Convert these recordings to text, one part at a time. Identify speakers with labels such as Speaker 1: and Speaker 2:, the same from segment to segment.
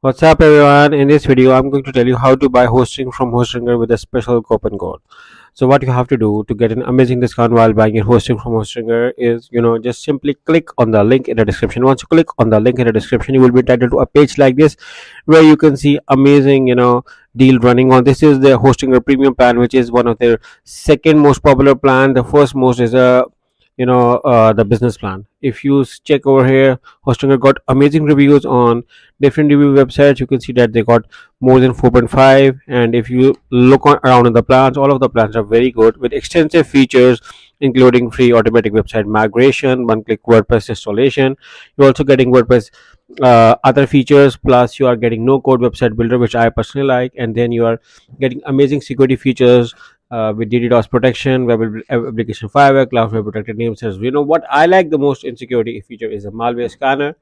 Speaker 1: What's up, everyone? In this video, I'm going to tell you how to buy hosting from Hostinger with a special coupon code. So, what you have to do to get an amazing discount while buying your hosting from Hostinger is, just simply click on the link in the description. Once you click on the link in the description, you will be entitled to a page like this where you can see amazing, deal running on. This is the Hostinger premium plan, which is one of their second most popular plan. The first most is the business plan. If you check over here, Hostinger got amazing reviews on different review websites. You can see that they got more than 4.5, and if you look around in the plans, all of the plans are very good with extensive features including free automatic website migration, one-click WordPress installation. You're also getting WordPress other features, plus you are getting no code website builder, which I personally like, and then you are getting amazing security features with DDoS protection, application firewall, cloud web protected name servers. What I like the most in security feature is a malware scanner,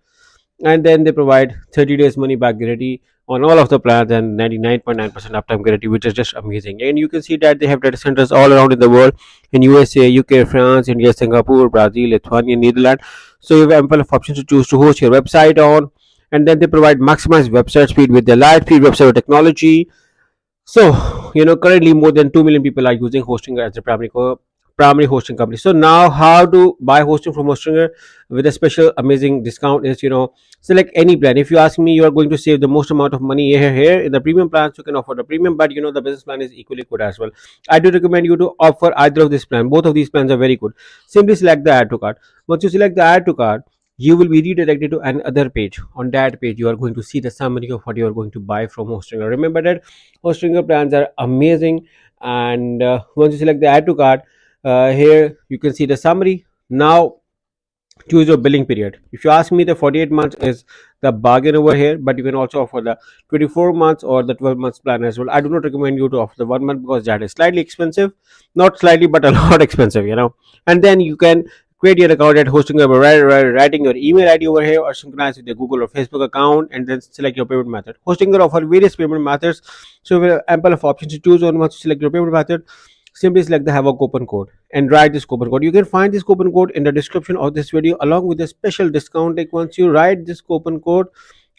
Speaker 1: and then they provide 30 days money back guarantee on all of the plans and 99.9% uptime guarantee, which is just amazing. And you can see that they have data centers all around in the world, in USA, UK, France, India, Singapore, Brazil, Lithuania, Netherlands. So you have ample of options to choose to host your website on. And then they provide maximized website speed with their light speed website technology. So, currently more than 2 million people are using Hostinger as a primary hosting company. So now how to buy hosting from Hostinger with a special amazing discount is, select any plan. If you ask me, you are going to save the most amount of money here in the premium plans. You can offer the premium, but the business plan is equally good as well. I do recommend you to offer either of these plans. Both of these plans are very good. Simply select the add to cart. Once you select the add to cart, you will be redirected to another page. On that page, you are going to see the summary of what you are going to buy from Hostinger. Remember that Hostinger plans are amazing, and once you select the add to cart, here you can see the summary. Now choose your billing period. If you ask me, the 48 months is the bargain over here, but you can also offer the 24 months or the 12 months plan as well. I do not recommend you to offer the 1 month because that is slightly expensive, not slightly but a lot expensive, and then you can create your account at Hostinger by writing your email ID over here or synchronize with your Google or Facebook account, and then select your payment method. Hostinger offer various payment methods, so we have ample of options to choose on. Once you select your payment method, simply select the have a coupon code and write this coupon code. You can find this coupon code in the description of this video along with a special discount link. Once you write this coupon code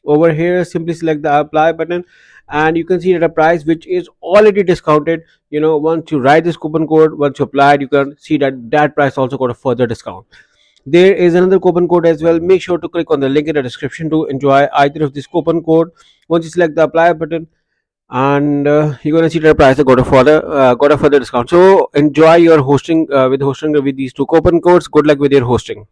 Speaker 1: over here, simply select the apply button, and you can see that a price which is already discounted. Once you write this coupon code, once you apply it, you can see that price also got a further discount. There is another coupon code as well. Make sure to click on the link in the description to enjoy either of this coupon code. Once you select the apply button, and you're gonna see the price got a further discount. So enjoy your hosting with these two coupon codes. Good luck with your hosting.